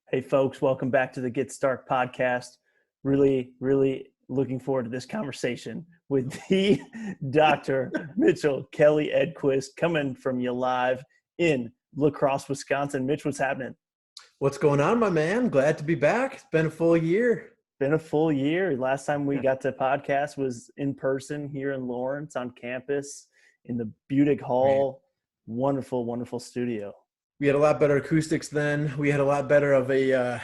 Hey, folks, welcome back to the Get Stark podcast. Really looking forward to this conversation with the Dr. Mitchell Kelly Edquist coming from you live in La Crosse, Wisconsin. Mitch, what's happening? What's going on, my man? Glad to be back. It's been a full year. Been a full year. Last time we got to podcast was in person here in Lawrence on campus in the Budig Hall. Wonderful studio. We had a lot better acoustics then. We had a lot better of a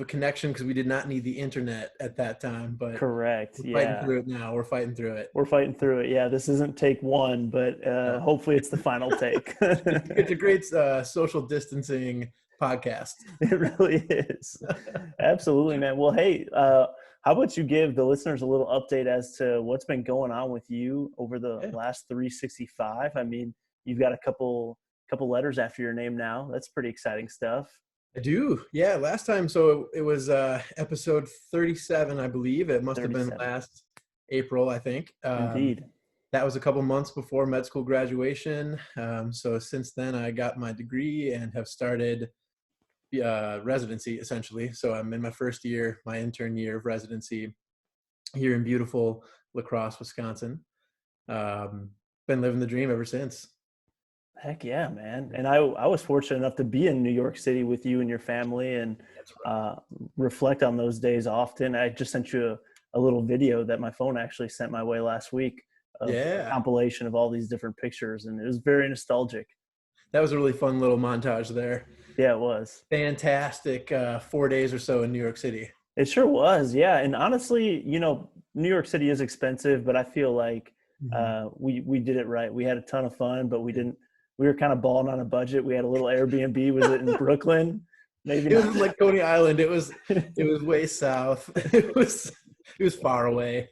connection because we did not need the internet at that time. But correct. We're fighting through it now. We're fighting through it. We're fighting through it. Yeah, this isn't take one, but hopefully it's the final take. It's a great social distancing podcast. It really is. Absolutely, man. Well, hey, how about you give the listeners a little update as to what's been going on with you over the last 365? I mean, you've got a couple letters after your name now. That's pretty exciting stuff. I do. Yeah. Last time. So it was episode 37, I believe. It must have been last April, I think. Indeed. That was a couple months before med school graduation. So since then I got my degree and have started residency essentially. So I'm in my first year, my intern year of residency here in beautiful La Crosse, Wisconsin. Been living the dream ever since. Heck yeah, man. And I was fortunate enough to be in New York City with you and your family and reflect on those days often. I just sent you a little video that my phone actually sent my way last week of a compilation of all these different pictures. And it was very nostalgic. That was a really fun little montage there. Yeah, it was. Fantastic 4 days or so in New York City. It sure was. Yeah. And honestly, New York City is expensive, but I feel like we did it right. We had a ton of fun, but we were kind of balling on a budget. We had a little Airbnb. Was it in Brooklyn? Maybe it was like Coney Island. It was way south. It was far away.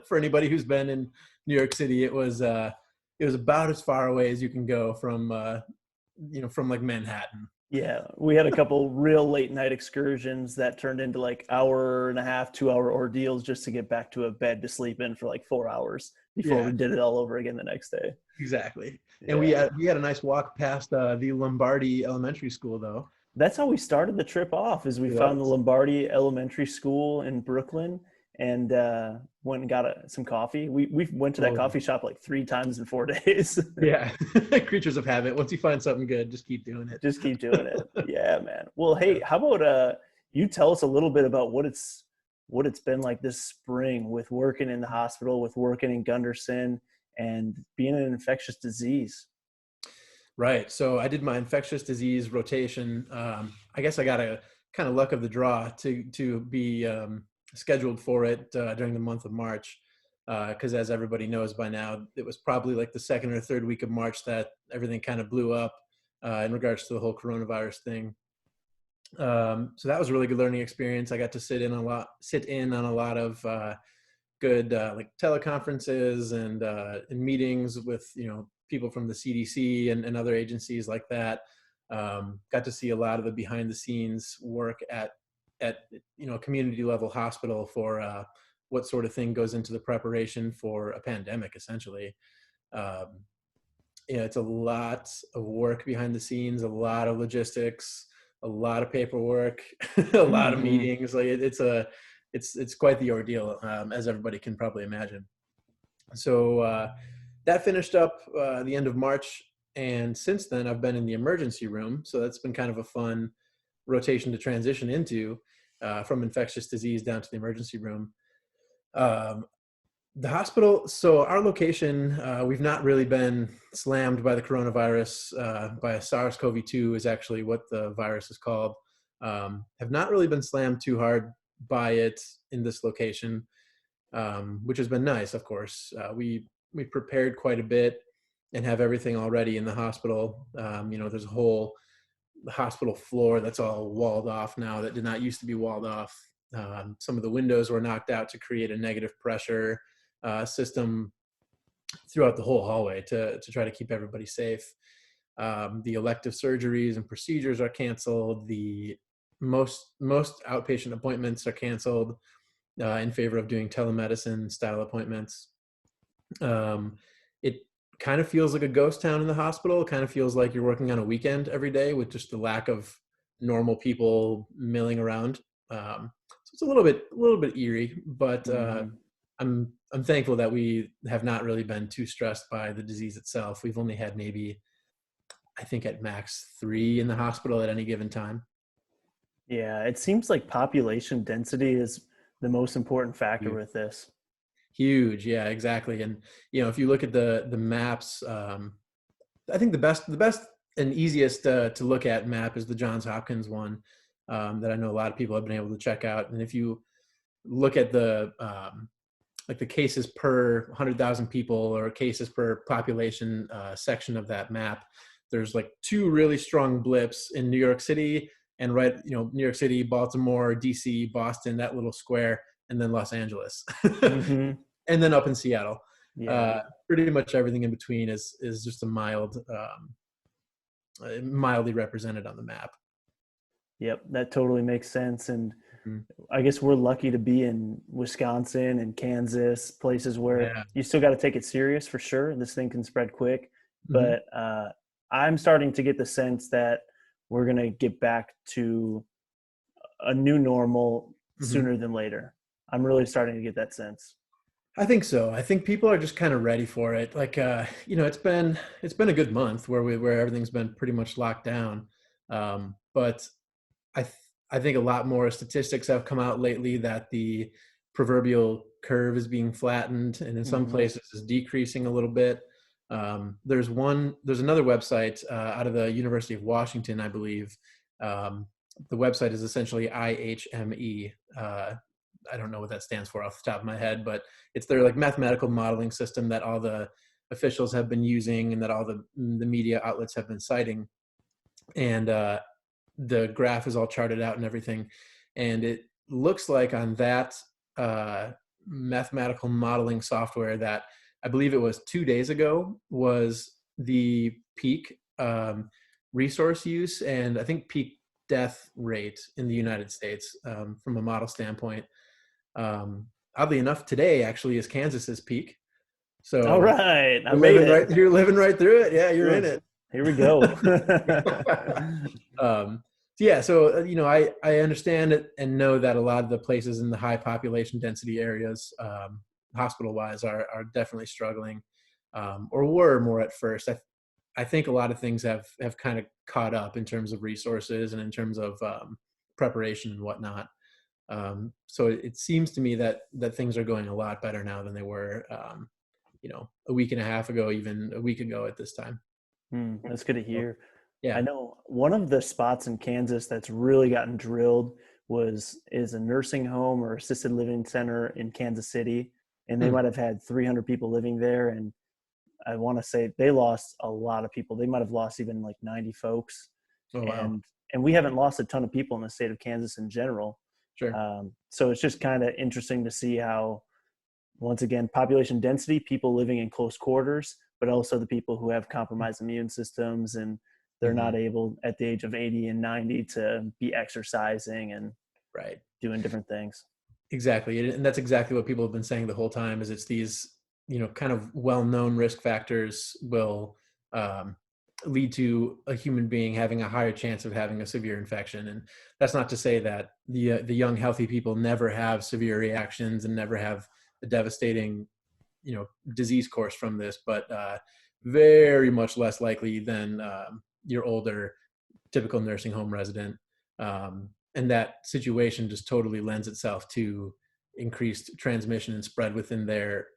For anybody who's been in New York City, it was about as far away as you can go from like Manhattan. Yeah, we had a couple real late night excursions that turned into like 1.5, 2 hour ordeals just to get back to a bed to sleep in for like 4 hours before we did it all over again the next day. Exactly. And we had a nice walk past the Lombardi Elementary School though. That's how we started the trip off, is we found the Lombardi Elementary School in Brooklyn and went and got some coffee. We went to that coffee shop like 3 times in 4 days. Yeah. Creatures of habit. Once you find something good, just keep doing it. Just keep doing it. Yeah, man. Well, hey, how about you tell us a little bit about what it's been like this spring with working in the hospital, with working in Gunderson and being an infectious disease. Right. So I did my infectious disease rotation. I guess I got a kind of luck of the draw to be scheduled for it during the month of March. Because as everybody knows by now, it was probably like the second or third week of March that everything kind of blew up in regards to the whole coronavirus thing. So that was a really good learning experience. I got to sit in on a lot of good like teleconferences and meetings with people from the CDC and other agencies like that. Got to see a lot of the behind the scenes work at a community level hospital for what sort of thing goes into the preparation for a pandemic, essentially. It's a lot of work behind the scenes, a lot of logistics, a lot of paperwork, a lot of meetings. Like it's quite the ordeal, as everybody can probably imagine. So that finished up the end of March. And since then I've been in the emergency room. So that's been kind of a fun rotation to transition into from infectious disease down to the emergency room. The hospital, so our location, we've not really been slammed by the coronavirus, by SARS-CoV-2 is actually what the virus is called. Have not really been slammed too hard by it in this location, which has been nice, of course. We prepared quite a bit and have everything already in the hospital. There's a whole hospital floor that's all walled off now that did not used to be walled off. Some of the windows were knocked out to create a negative pressure system throughout the whole hallway to try to keep everybody safe. The elective surgeries and procedures are canceled. The most outpatient appointments are canceled in favor of doing telemedicine style appointments. It kind of feels like a ghost town in the hospital. It kind of feels like you're working on a weekend every day with just the lack of normal people milling around. So it's a little bit eerie, but I'm thankful that we have not really been too stressed by the disease itself. We've only had maybe, I think at max 3 in the hospital at any given time. Yeah, it seems like population density is the most important factor Huge. with this. Huge. Yeah, exactly. And, if you look at the maps, I think the best and easiest to look at map is the Johns Hopkins one, that I know a lot of people have been able to check out. And if you look at the like the cases per 100,000 people or cases per population section of that map, there's like 2 really strong blips in New York City and New York City, Baltimore, DC, Boston, that little square, and then Los Angeles, Hmm. and then up in Seattle. Yeah. Pretty much everything in between is just a mildly represented on the map. Yep, that totally makes sense. And Mhm. I guess we're lucky to be in Wisconsin and Kansas, places where Yeah. you still got to take it serious for sure. This thing can spread quick. Mhm. But I'm starting to get the sense that we're going to get back to a new normal Mhm. sooner than later. I'm really starting to get that sense. I think so. I think people are just kind of ready for it. Like, it's been a good month where everything's been pretty much locked down. But I th- I think a lot more statistics have come out lately that the proverbial curve is being flattened, and in some Hmm. places is decreasing a little bit. There's another website out of the University of Washington, I believe. Um, the website is essentially IHME. I don't know what that stands for off the top of my head, but it's their like mathematical modeling system that all the officials have been using and that all the media outlets have been citing. And the graph is all charted out and everything. And it looks like on that mathematical modeling software that I believe it was 2 days ago was the peak resource use and I think peak death rate in the United States from a model standpoint. Oddly enough, today actually is Kansas's peak. All So right, I you're made living it. right, you're living right through it. Yeah, you're in Ooh, it. here we go. um, yeah, so I understand it and know that a lot of the places in the high population density areas, hospital wise, are definitely struggling, or were more at first. I think a lot of things have kind of caught up in terms of resources and in terms of preparation and whatnot. So it seems to me that things are going a lot better now than they were, a week and a half ago, even a week ago at this time. That's good to So, hear. I yeah. know one of the spots in Kansas that's really gotten drilled is a nursing home or assisted living center in Kansas City, and they Hmm. might have had 300 people living there. And I want to say they lost a lot of people. They might have lost even like 90 folks, Oh wow. and we haven't lost a ton of people in the state of Kansas in general. Sure. So it's just kind of interesting to see how, once again, population density, people living in close quarters, but also the people who have compromised immune systems and they're Hmm. not able at the age of 80 and 90 to be exercising and Right. doing different things. Exactly. And that's exactly what people have been saying the whole time is it's these, kind of well-known risk factors will um, lead to a human being having a higher chance of having a severe infection. And that's not to say that the young, healthy people never have severe reactions and never have a devastating, disease course from this, but very much less likely than your older typical nursing home resident. And that situation just totally lends itself to increased transmission and spread within their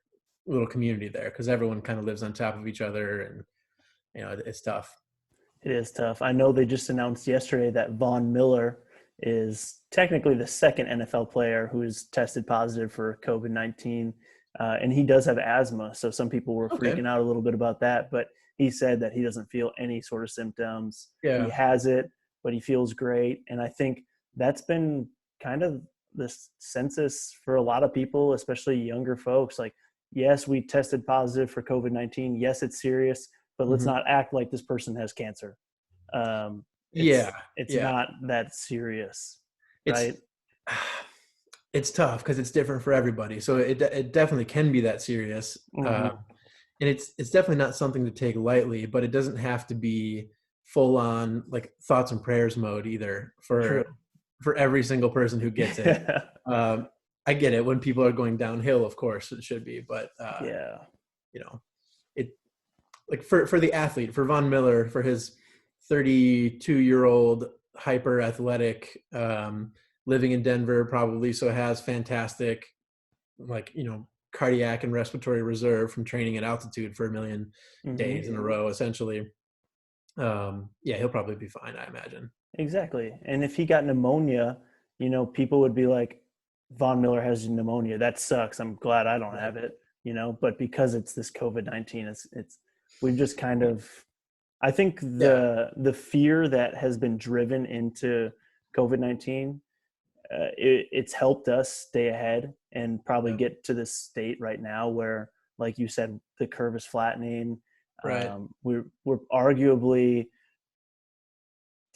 little community there because everyone kind of lives on top of each other and it's tough. It is tough. I know they just announced yesterday that Von Miller is technically the second NFL player who is tested positive for COVID-19. And he does have asthma. So some people were Okay. freaking out a little bit about that. But he said that he doesn't feel any sort of symptoms. He Yeah. has it, but he feels great. And I think that's been kind of the census for a lot of people, especially younger folks. Like, yes, we tested positive for COVID-19. Yes, it's serious, but let's Hmm. not act like this person has cancer. Um, Yeah. it's Yeah. not that serious, It's right? it's tough because it's different for everybody. So it definitely can be that serious. Hmm. And it's definitely not something to take lightly, but it doesn't have to be full on like thoughts and prayers mode either True. for every single person who gets it. Um, I get it when people are going downhill, of course it should be, but Yeah. you know, it like for the athlete, for Von Miller, for his 32-year-old hyper athletic, living in Denver probably, so has fantastic like, cardiac and respiratory reserve from training at altitude for a million Hmm. days in a row, essentially. Yeah, he'll probably be fine, I imagine. Exactly. And if he got pneumonia, people would be like, Von Miller has pneumonia. That sucks. I'm glad I don't Right. have it, but because it's this COVID-19, we've just kind of, I think Yeah. the fear that has been driven into COVID-19, it's helped us stay ahead and probably Yeah. get to this state right now where, like you said, the curve is flattening. Right. We're arguably,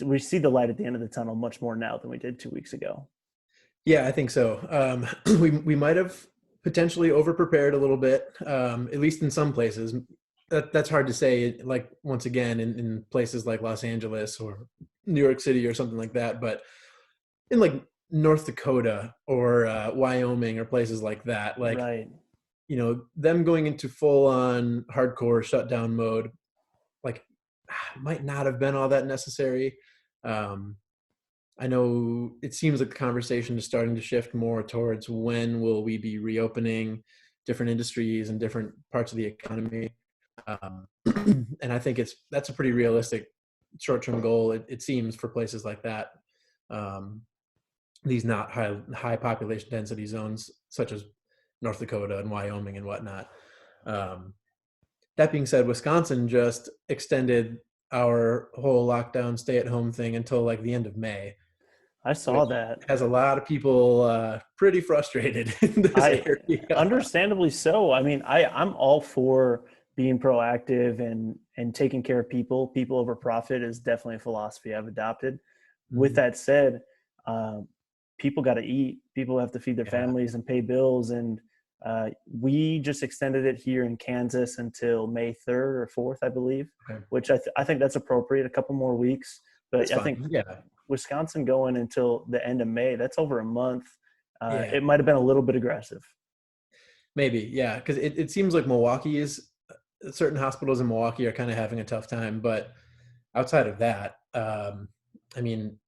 we see the light at the end of the tunnel much more now than we did 2 weeks ago. Yeah, I think so. We might have potentially over prepared a little bit, at least in some places. That's hard to say. Like once again, in places like Los Angeles or New York City or something like that, but in like North Dakota or Wyoming or places like that, like Right. them going into full on hardcore shutdown mode, like might not have been all that necessary. Um, I know it seems like the conversation is starting to shift more towards when will we be reopening different industries and different parts of the economy. Um, and I think that's a pretty realistic short-term goal. It seems for places like that, um, these not high population density zones such as North Dakota and Wyoming and whatnot. Um, that being said, Wisconsin just extended our whole lockdown stay-at-home thing until like the end of May, I saw which that. has a lot of people pretty frustrated in this I area. understandably so. I mean, I'm all for being proactive and taking care of people. People over profit is definitely a philosophy I've adopted. With Mhm. that said, um, people got to eat. People have to feed their Yeah. families and pay bills. And we just extended it here in Kansas until May 3rd or 4th, I believe, Okay. which I think that's appropriate. A couple more weeks, That's but I think fine. Yeah. Wisconsin going until the end of May, that's over a month. Yeah. It might have been a little bit aggressive. Maybe. Yeah. Because it seems like Milwaukee is certain hospitals in Milwaukee are kind of having a tough time, but outside of that, I mean,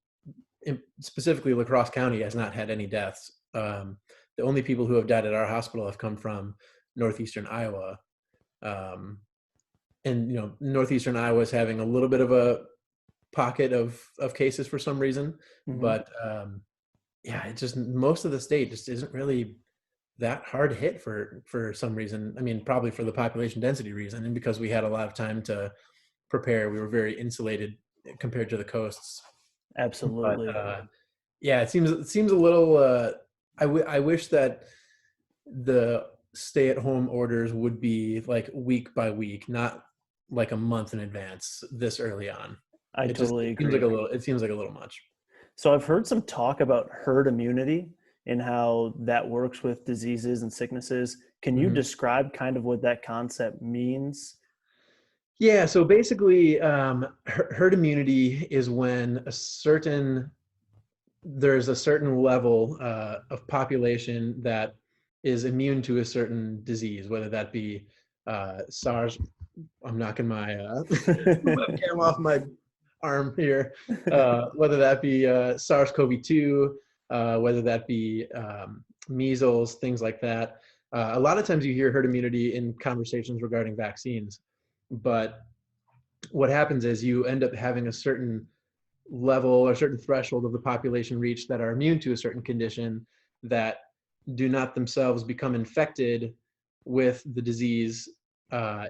specifically La Crosse County has not had any deaths. The only people who have died at our hospital have come from northeastern Iowa. Um, and northeastern Iowa is having a little bit of a pocket of cases for some reason, Hmm. but yeah, it just most of the state just isn't really that hard hit for some reason. I mean, probably for the population density reason, and because we had a lot of time to prepare, we were very insulated compared to the coasts. But Absolutely. yeah, it seems a little. I wish that the stay-at-home orders would be like week by week, not like a month in advance this early on. I It totally seems like agree. a little. It seems like a little much. So I've heard some talk about herd immunity and how that works with diseases and sicknesses. Can you Mhm. describe kind of what that concept means? Yeah, so basically, herd immunity is when there's a certain level of population that is immune to a certain disease, whether that be SARS. I'm knocking my webcam off my arm here. Whether that be SARS-CoV-2, whether that be measles, things like that. A lot of times you hear herd immunity in conversations regarding vaccines, but what happens is you end up having a certain level or certain threshold of the population reach that are immune to a certain condition that do not themselves become infected with the disease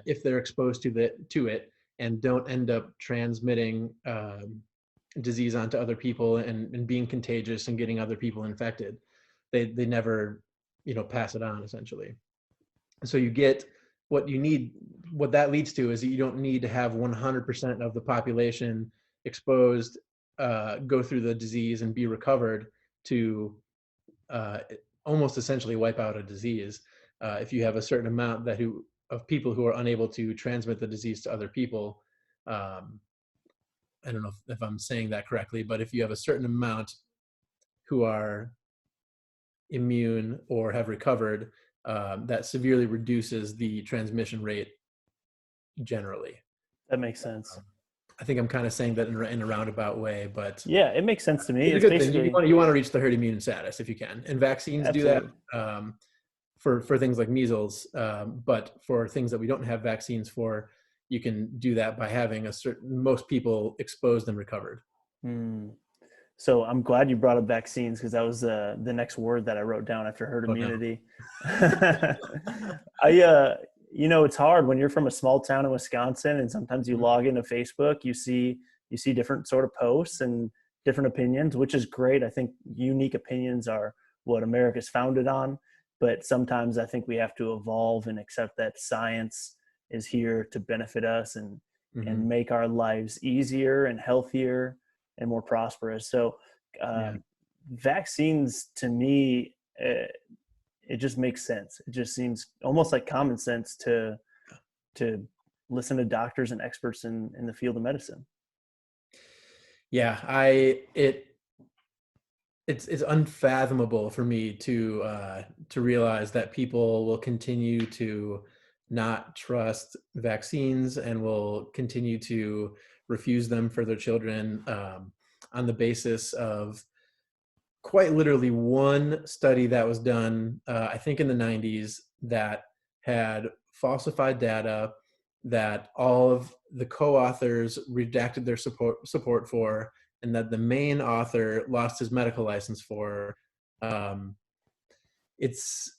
if they're exposed to it and don't end up transmitting disease onto other people and being contagious and getting other people infected. They never pass it on essentially. So you get what you need. What that leads to is that you don't need to have 100% of the population exposed, go through the disease and be recovered to uh, almost essentially wipe out a disease. If you have a certain amount of people who are unable to transmit the disease to other people, um, I don't know if I'm saying that correctly, but if you have a certain amount who are immune or have recovered, that severely reduces the transmission rate generally. That makes sense. I think I'm kind of saying that in a roundabout way, but Yeah, it makes sense to me. it's a It's good thing. basically You want to reach the herd immunity status if you can, and vaccines do that absolutely. for things like measles. But for things that we don't have vaccines for, you can do that by having most people exposed and recovered. Hmm. So I'm glad you brought up vaccines because that was the next word that I wrote down after herd Oh no. immunity. It's hard when you're from a small town in Wisconsin, and sometimes you log into Facebook, you see different sort of posts and different opinions, which is great. I think unique opinions are what America's founded on, but sometimes I think we have to evolve and accept that science is here to benefit us Mm-hmm. and make our lives easier and healthier and more prosperous. So, Yeah. vaccines to me, it just makes sense. It just seems almost like common sense to listen to doctors and experts in the field of medicine. Yeah. It's unfathomable for me to realize that people will continue to not trust vaccines and will continue to refuse them for their children, on the basis of quite literally one study that was done, I think in the 90s, that had falsified data that all of the co-authors redacted their support for, and that the main author lost his medical license for. Um, it's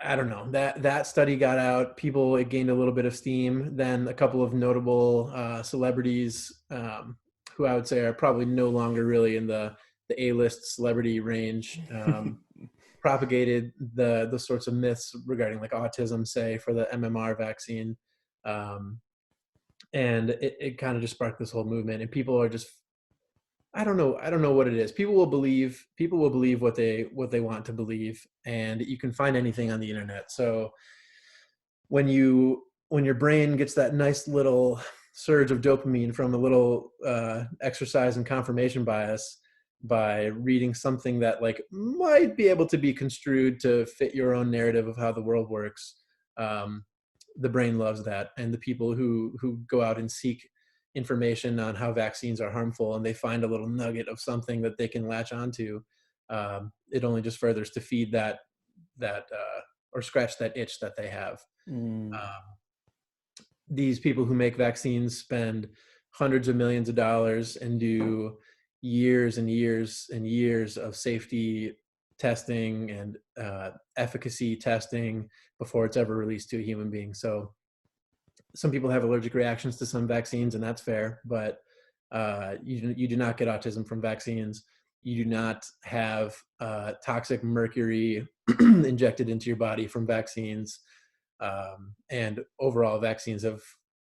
I don't know, that study got out. People, it gained a little bit of steam. Then a couple of notable celebrities, who I would say are probably no longer really in the A-list celebrity range, propagated the sorts of myths regarding like autism, say for the MMR vaccine, um, and it kind of just sparked this whole movement. And people are just, I don't know what it is. People will believe what they want to believe, and you can find anything on the internet. So when your brain gets that nice little surge of dopamine from a little exercise and confirmation bias by reading something that like might be able to be construed to fit your own narrative of how the world works, the brain loves that. And the people who go out and seek information on how vaccines are harmful, and they find a little nugget of something that they can latch onto, it only just furthers to feed that or scratch that itch that they have. Mm, Um, these people who make vaccines spend hundreds of millions of dollars and do years and years and years of safety testing and efficacy testing before it's ever released to a human being. So some people have allergic reactions to some vaccines, and that's fair, but you do not get autism from vaccines. You do not have toxic mercury injected into your body from vaccines. And overall, vaccines have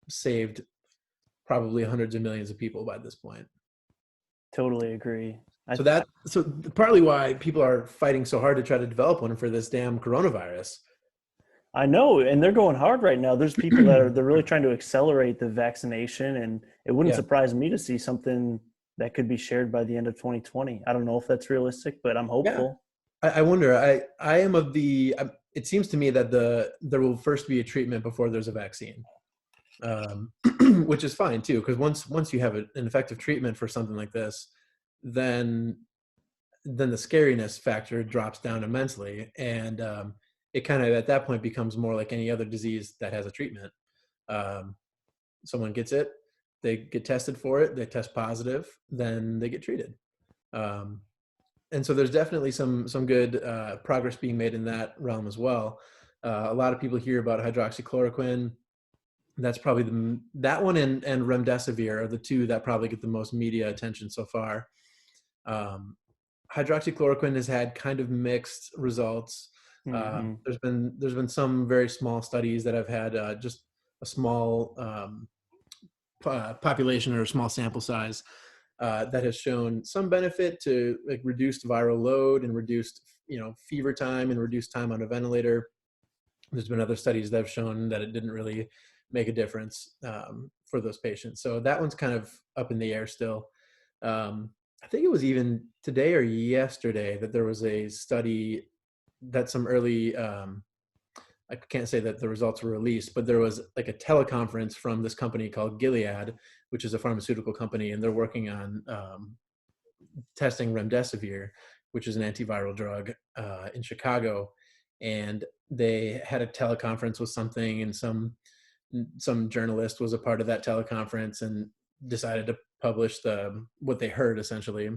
saved probably hundreds of millions of people by this point. totally agree. So partly why people are fighting so hard to try to develop one for this damn coronavirus. I know, and they're going hard right now. There's people that they're really trying to accelerate the vaccination, and it wouldn't Yeah, surprise me to see something that could be shared by the end of 2020. I don't know if that's realistic, but I'm yeah. hopeful. I wonder. I am of the. It seems to me that there will first be a treatment before there's a vaccine, um, which is fine too. Because once you have an effective treatment for something like this, then the scariness factor drops down immensely, and it kind of at that point becomes more like any other disease that has a treatment. Um, someone gets it, they get tested for it, they test positive, then they get treated. Um, and so there's definitely some good progress being made in that realm as well. A lot of people hear about hydroxychloroquine. That's probably that one and remdesivir are the two that probably get the most media attention so far. Um, hydroxychloroquine has had kind of mixed results. Hmm. There's been some very small studies that have had just a small population or a small sample size that has shown some benefit to like reduced viral load and reduced fever time and reduced time on a ventilator. There's been other studies that have shown that it didn't really make a difference for those patients. So that one's kind of up in the air still. I think it was even today or yesterday that there was a study that some early, I can't say that the results were released, but there was like a teleconference from this company called Gilead, which is a pharmaceutical company, and they're working on testing remdesivir, which is an antiviral drug, in Chicago. And they had a teleconference with something, and some journalist was a part of that teleconference and decided to publish what they heard essentially.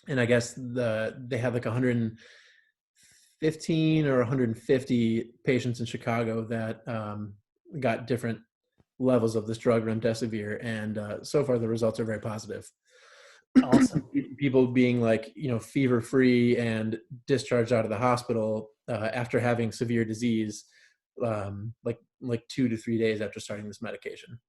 And I guess they had like 115 or 150 patients in Chicago that got different levels of this drug remdesivir, and so far the results are very positive. Awesome. People being like, fever free and discharged out of the hospital after having severe disease, like 2 to 3 days after starting this medication.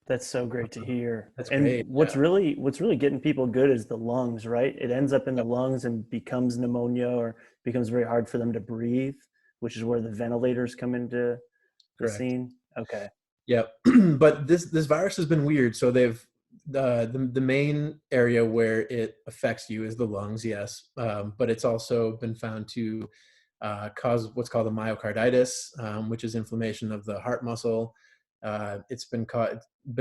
That's so great to hear. That's and great. What's really getting people good is the lungs, right? It ends up in the lungs and becomes pneumonia, or becomes very hard for them to breathe, which is where the ventilators come into the scene. Okay. Yep. But this virus has been weird. So they've the main area where it affects you is the lungs, yes, but it's also been found to cause what's called a myocarditis, which is inflammation of the heart muscle. It's been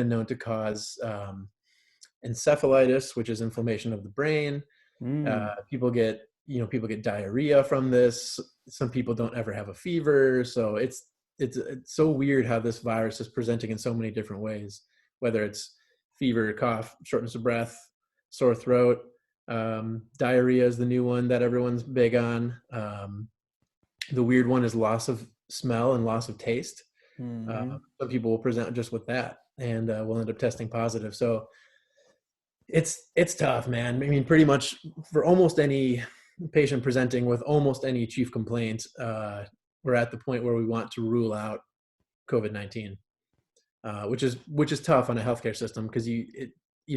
known to cause encephalitis, which is inflammation of the brain. People get diarrhea from this. Some people don't ever have a fever. So it's so weird how this virus is presenting in so many different ways, whether it's fever, cough, shortness of breath, sore throat. Diarrhea is the new one that everyone's big on. The weird one is loss of smell and loss of taste. Some people will present just with that, and will end up testing positive. So it's tough, man. I mean, pretty much for almost any patient presenting with almost any chief complaint, we're at the point where we want to rule out COVID-19, which is tough on a healthcare system, because you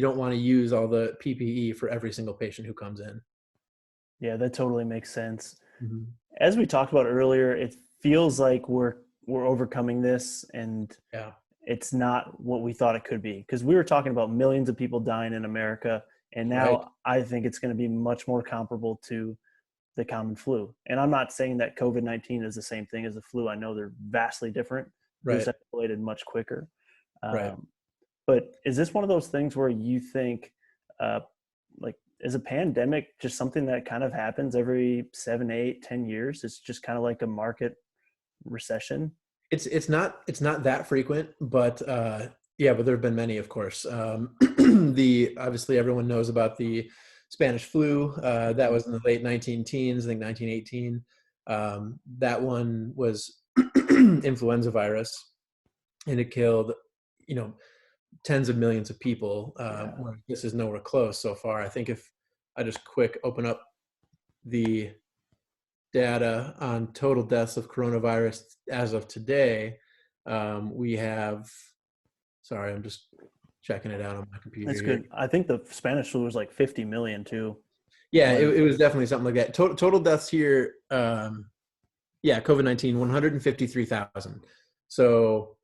don't want to use all the PPE for every single patient who comes in. Yeah, that totally makes sense. Mm-hmm. As we talked about earlier, it feels like we're overcoming this, and it's not what we thought it could be, because we were talking about millions of people dying in America, and now I think it's going to be much more comparable to the common flu. And I'm not saying that COVID-19 is the same thing as the flu. I know they're vastly different. They're escalated much quicker. But is this one of those things where you think, is a pandemic just something that kind of happens every 7, 8, 10 years? It's just kind of like a market recession. It's not that frequent, but but there have been many, of course. Obviously everyone knows about the Spanish flu. That was in the late 19-teens, I think 1918. That one was influenza virus, and it killed, tens of millions of people. This is nowhere close so far. I think if I just open up the data on total deaths of coronavirus as of today, we have, sorry, I'm just checking it out on my computer. That's good. I think the Spanish flu was like 50 million too. Yeah, it was definitely something like that. Total deaths here, COVID-19, 153,000. So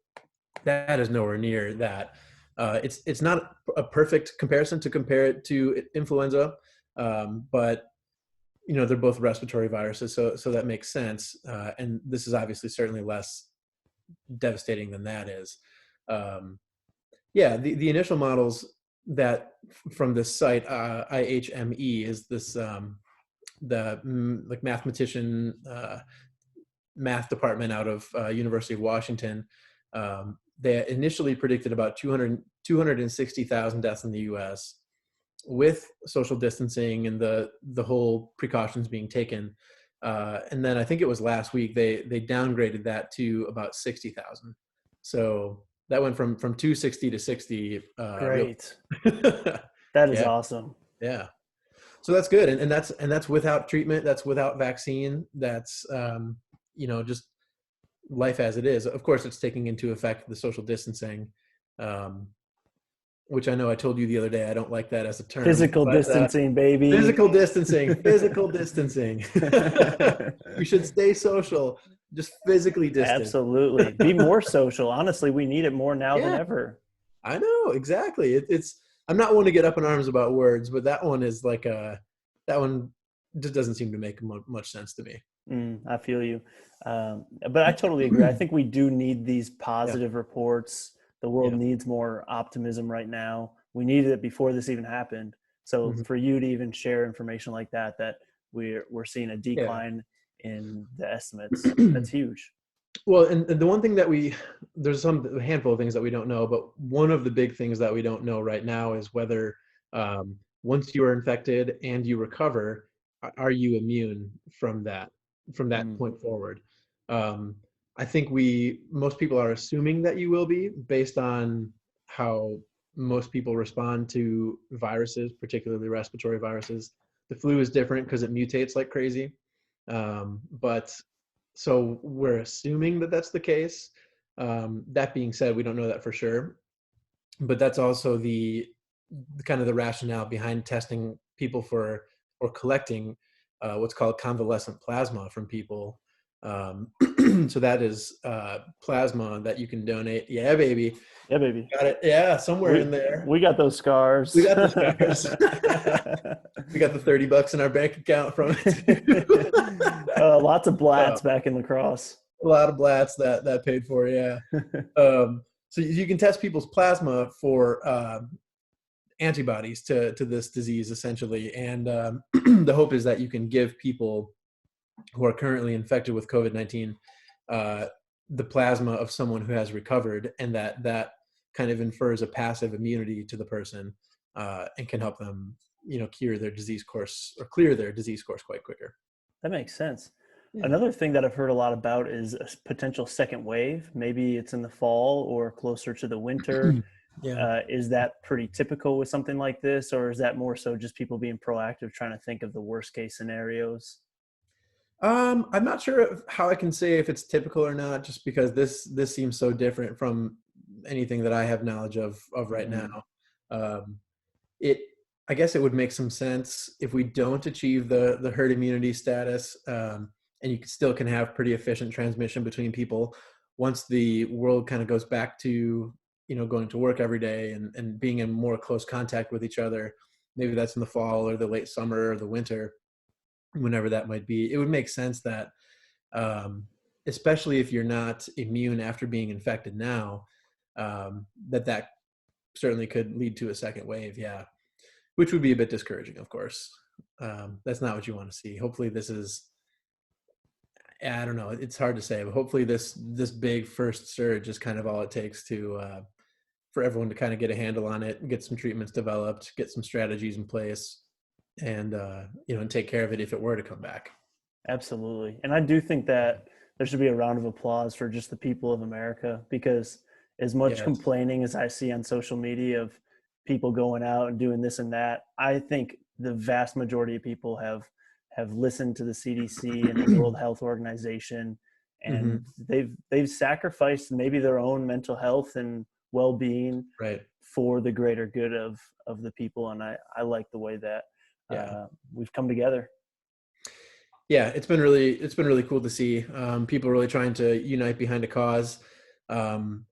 that is nowhere near that. It's not a perfect comparison to compare it to influenza, but they're both respiratory viruses, so that makes sense. And this is obviously certainly less devastating than that is. The initial models that from this site, IHME, is this mathematician math department out of University of Washington. They initially predicted about 260,000 deaths in the U.S. with social distancing and the whole precautions being taken. And then I think it was last week they downgraded that to about 60,000. So that went from 260 to 60. Great. That is awesome. Yeah. So that's good. And that's without treatment. That's without vaccine. That's, just life as it is. Of course, it's taking into effect the social distancing, which I know I told you the other day, I don't like that as a term. Physical distancing, baby. Physical distancing. We should stay social, just physically distant. Absolutely. Be more social. Honestly, we need it more now than ever. I know, exactly. It's I'm not one to get up in arms about words, but that one is like that one just doesn't seem to make much sense to me. I feel you. But I totally agree. I think we do need these Yeah, positive reports. The world yeah. needs more optimism right now. We needed it before this even happened. So Mhm. for you to even share information like that, that we're seeing a Yeah. decline in the estimates, that's huge. Well, and the one thing that there's a handful of things that we don't know, but one of the big things that we don't know right now is whether once you are infected and you recover, are you immune from that Mm, point forward? Um, I think most people are assuming that you will be based on how most people respond to viruses, particularly respiratory viruses. The flu is different because it mutates like crazy. But so we're assuming that that's the case. That being said, we don't know that for sure, but that's also the kind of the rationale behind testing people for or collecting what's called convalescent plasma from people. Um, so that is plasma that you can donate. Yeah, baby, yeah, baby. got it. Yeah, somewhere in there. We got those We scars. got the scars. We got the $30 in our bank account from it. Lots of Uh, blats back in lacrosse. a lot of blats that paid for, yeah. So you can test people's plasma for antibodies to this disease, essentially, and the hope is that you can give people who are currently infected with COVID-19 uh, the plasma of someone who has recovered, and that kind of infers a passive immunity to the person and can help them, cure their disease course or clear their disease course quite quicker. That makes sense. Yeah. Another thing that I've heard a lot about is a potential second wave. Maybe it's in the fall or closer to the winter. Yeah. Is that pretty typical with something like this, or is that more so just people being proactive, trying to think of the worst case scenarios? I'm not sure how I can say if it's typical or not, just because this seems so different from anything that I have knowledge of right now. Mm, Um, it I guess it would make some sense if we don't achieve the herd immunity status, and you still can have pretty efficient transmission between people once the world kind of goes back to going to work every day and being in more close contact with each other. Maybe that's in the fall or the late summer or the winter, whenever that might be. It would make sense that, especially if you're not immune after being infected now, that certainly could lead to a second wave. Yeah, which would be a bit discouraging, of course. That's not what you want to see. Hopefully, this is. I don't know. It's hard to say, but hopefully, this big first surge is kind of all it takes to for everyone to kind of get a handle on it, get some treatments developed, get some strategies in place, and and take care of it if it were to come back. absolutely. And I do think that there should be a round of applause for just the people of America, because as much Yes. complaining as I see on social media of people going out and doing this and that, I think the vast majority of people have listened to the CDC and the World Health Organization, and Hmm. they've sacrificed maybe their own mental health and well-being Right. for the greater good of the people. And I like the way that Yeah. we've come together. Yeah. It's been really cool to see people really trying to unite behind a cause. Um,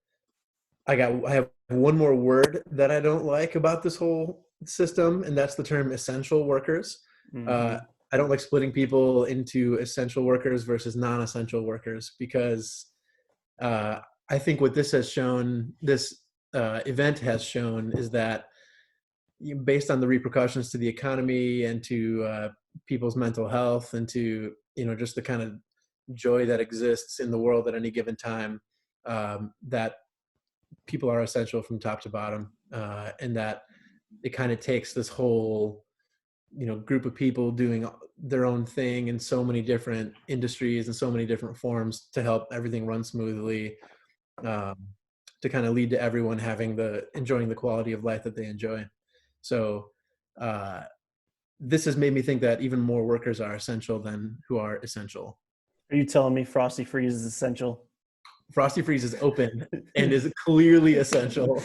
I have one more word that I don't like about this whole system, and that's the term essential workers. Uh, Hmm. I don't like splitting people into essential workers versus non-essential workers because uh, I think what this event has shown, is that based on the repercussions to the economy and to people's mental health and to just the kind of joy that exists in the world at any given time, that people are essential from top to bottom, and that it kind of takes this whole group of people doing their own thing in so many different industries and so many different forms to help everything run smoothly, um, to kind of lead to everyone enjoying the quality of life that they enjoy. So uh, this has made me think that even more workers are essential than who are essential. Are you telling me Frosty Freeze is essential? Frosty Freeze is open and is clearly essential.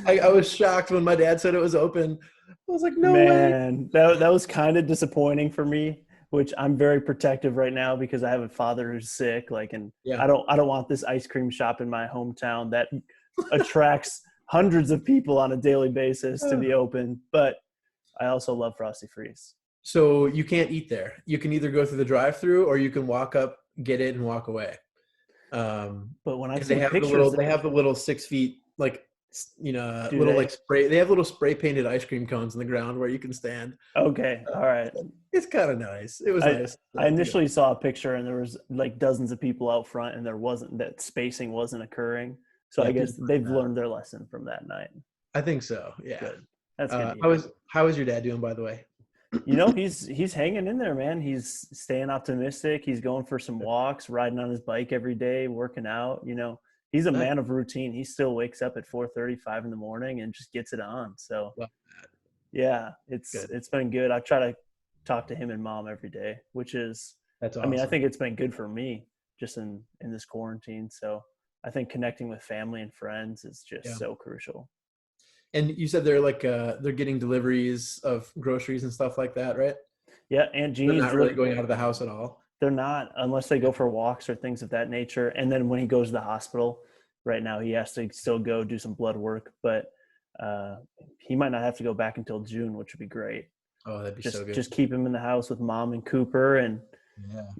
I was shocked when my dad said it was open. I was like, no way. Man, that was kind of disappointing for me, which I'm very protective right now because I have a father who's sick. Like, and Yeah. I don't want this ice cream shop in my hometown that attracts hundreds of people on a daily basis to be open. But I also love Frosty Freeze. So you can't eat there. You can either go through the drive-through or you can walk up, get it, and walk away. But when I And see pictures, they have the little 6 feet, like, little they? like spray. They have little spray painted ice cream cones on the ground where you can stand. Okay, all right. It's kind of nice. It was nice. I initially saw a picture and there was like dozens of people out front and that spacing wasn't occurring. So Yeah, I guess they've learned their lesson from that night. I think so. Yeah. Good. That's good. How is your dad doing, by the way? He's hanging in there, man. He's staying optimistic. He's going for some walks, riding on his bike every day, working out. He's a man of routine. He still wakes up at 4:35 in the morning and just gets it on. So yeah, it's been good. I try to talk to him and mom every day, which is, that's awesome. I mean, I think it's been good for me just in this quarantine. So I think connecting with family and friends is just so crucial. And you said they're getting deliveries of groceries and stuff like that, right? Yeah, Aunt Jeannie's not really going out of the house at all. They're not, unless they go for walks or things of that nature. And then when he goes to the hospital, right now he has to still go do some blood work, but he might not have to go back until June, which would be great. Oh, that'd be so good. Just keep him in the house with mom and Cooper, and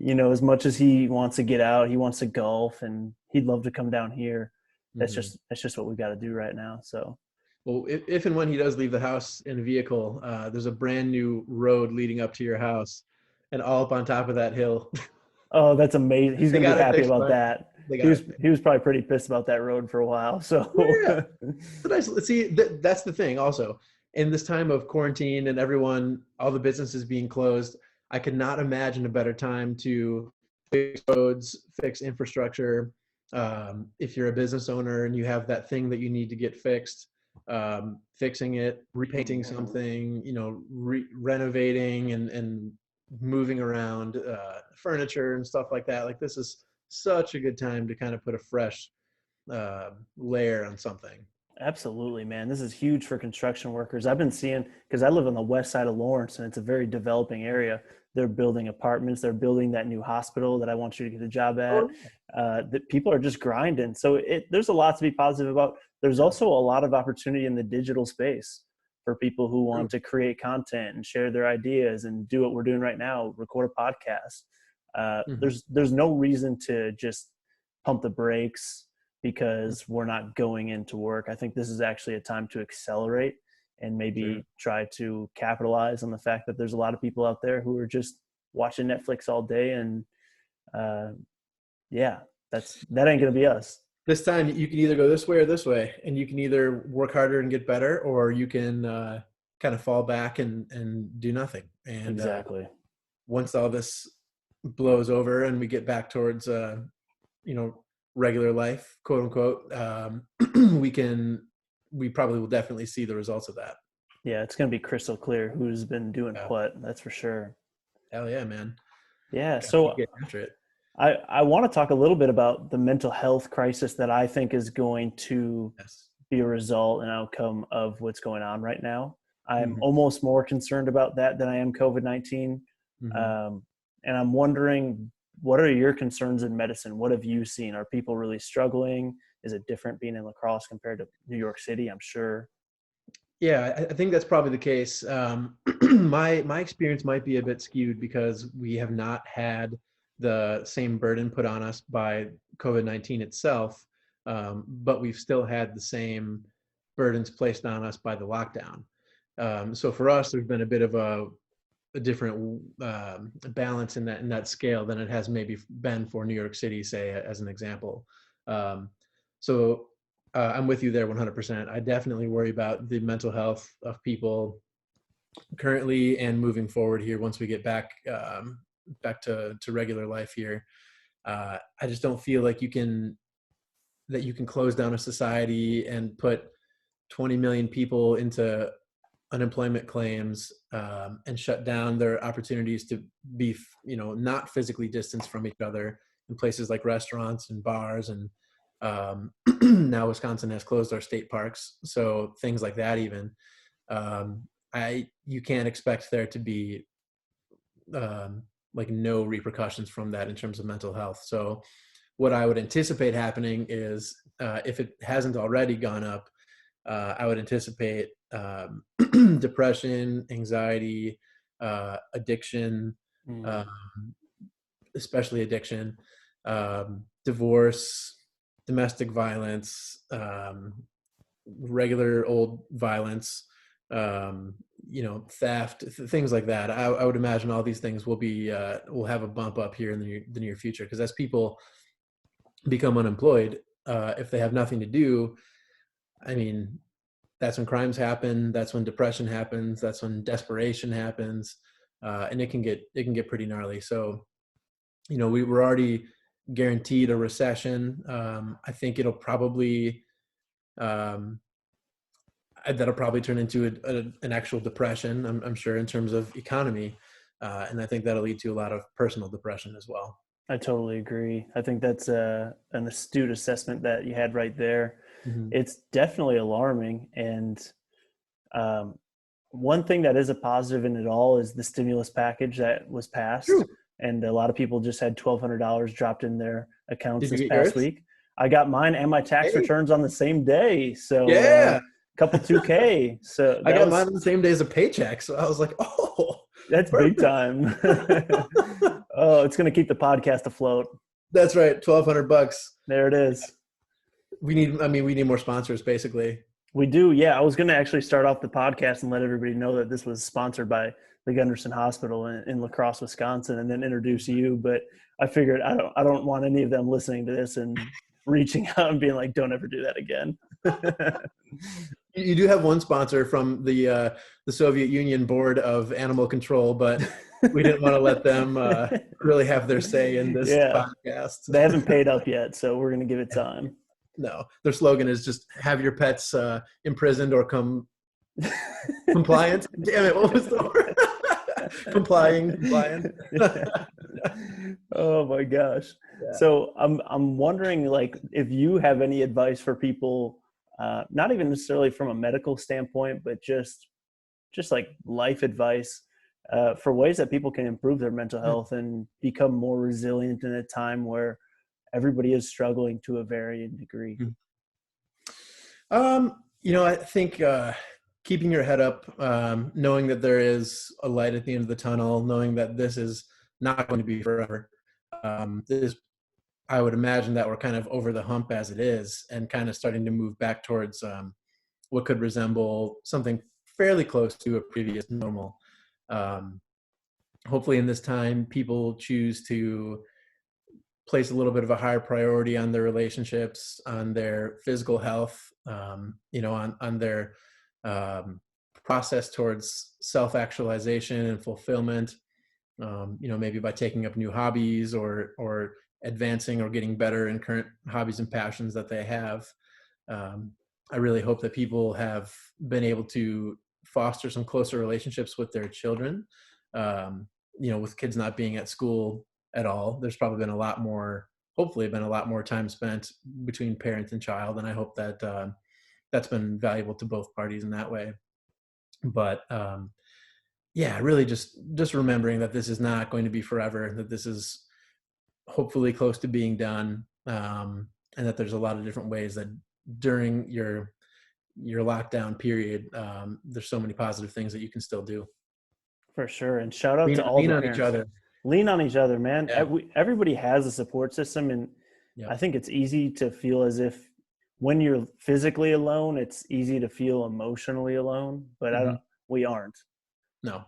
as much as he wants to get out, he wants to golf, and he'd love to come down here. That's just what we got to do right now. So. Well, if and when he does leave the house in a vehicle, there's a brand new road leading up to your house, and all up on top of that hill. Oh, that's amazing. He's going to be happy about that. He was probably pretty pissed about that road for a while. So See, that's the thing also. In this time of quarantine and all the businesses being closed, I could not imagine a better time to fix roads, fix infrastructure. If you're a business owner and you have that thing that you need to get fixed, fixing it, repainting something, renovating and moving around furniture and stuff like that. Like, this is such a good time to kind of put a fresh layer on something. Absolutely, man. This is huge for construction workers. I've been seeing, because I live on the west side of Lawrence and it's a very developing area. They're building apartments. They're building that new hospital that I want you to get a job at. That people are just grinding. So there's a lot to be positive about. There's also a lot of opportunity in the digital space for people who want to create content and share their ideas and do what we're doing right now, record a podcast. There's no reason to just pump the brakes because we're not going into work. I think this is actually a time to accelerate and maybe try to capitalize on the fact that there's a lot of people out there who are just watching Netflix all day. And that ain't going to be us. This time you can either go this way or this way, and you can either work harder and get better, or you can kind of fall back and do nothing. And exactly. Once all this blows over and we get back towards, regular life, quote unquote, we probably will definitely see the results of that. Yeah, it's going to be crystal clear who's been doing what. That's for sure. Hell yeah, man. Yeah. So get after it. I want to talk a little bit about the mental health crisis that I think is going to be a result and outcome of what's going on right now. I'm almost more concerned about that than I am COVID-19. And I'm wondering, what are your concerns in medicine? What have you seen? Are people really struggling? Is it different being in La Crosse compared to New York City? I'm sure. Yeah, I think that's probably the case. My experience might be a bit skewed because we have not had the same burden put on us by COVID-19 itself, but we've still had the same burdens placed on us by the lockdown. So for us, there's been a bit of a different balance in that scale than it has maybe been for New York City, say, as an example. So I'm with you there 100%. I definitely worry about the mental health of people currently and moving forward here once we get back to regular life here. I just don't feel like you can close down a society and put 20 million people into unemployment claims and shut down their opportunities to be, not physically distanced from each other in places like restaurants and bars. And now Wisconsin has closed our state parks. So things like that, even, you can't expect there to be like no repercussions from that in terms of mental health. So what I would anticipate happening is if it hasn't already gone up, I would anticipate depression, anxiety, addiction, Mm. um, especially addiction, divorce, domestic violence, regular old violence, theft, things like that. I would imagine all these things will have a bump up here in the near future, because as people become unemployed, if they have nothing to do, I mean, that's when crimes happen. That's when depression happens. That's when desperation happens, and it can get pretty gnarly. So, we were already guaranteed a recession. I think it'll probably um, that'll probably turn into an actual depression. I'm sure, in terms of economy, and I think that'll lead to a lot of personal depression as well. I totally agree. I think that's an astute assessment that you had right there. Mm-hmm. It's definitely alarming. And um, one thing that is a positive in it all is the stimulus package that was passed. True. And a lot of people just had $1,200 dropped in their accounts Did you this get past yours? week. I got mine and my tax Hey, returns on the same day. So yeah, couple 2K. So I got mine on the same day as a paycheck, so I was like, oh, that's big perfect. time. Oh, it's going to keep the podcast afloat. That's right, $1,200. There it is. We need more sponsors, basically. We do. Yeah. I was going to actually start off the podcast and let everybody know that this was sponsored by the Gunderson Hospital in La Crosse, Wisconsin, and then introduce you. But I figured I don't want any of them listening to this and reaching out and being like, don't ever do that again. You do have one sponsor from the Soviet Union Board of Animal Control, but we didn't want to let them really have their say in this podcast. They haven't paid up yet, so we're going to give it time. No, their slogan is just have your pets imprisoned or come compliant. Damn it, what was the word? Compliant. Oh my gosh. Yeah. So I'm wondering, like, if you have any advice for people, not even necessarily from a medical standpoint, but just like life advice, for ways that people can improve their mental health and become more resilient in a time where everybody is struggling to a varying degree. I think keeping your head up, knowing that there is a light at the end of the tunnel, knowing that this is not going to be forever. I would imagine that we're kind of over the hump as it is, and kind of starting to move back towards what could resemble something fairly close to a previous normal. Hopefully in this time, people choose to place a little bit of a higher priority on their relationships, on their physical health, on their process towards self-actualization and fulfillment, maybe by taking up new hobbies or advancing or getting better in current hobbies and passions that they have. I really hope that people have been able to foster some closer relationships with their children. With kids not being at school at all, there's probably been hopefully been a lot more time spent between parent and child. And I hope that that's been valuable to both parties in that way. But really just remembering that this is not going to be forever, that this is hopefully close to being done. And that there's a lot of different ways that during your lockdown period, there's so many positive things that you can still do. For sure. And shout out to all lean the on parents. each other. Lean on each other, man. Yeah. Everybody has a support system. And I think it's easy to feel as if when you're physically alone, it's easy to feel emotionally alone, but we aren't. No.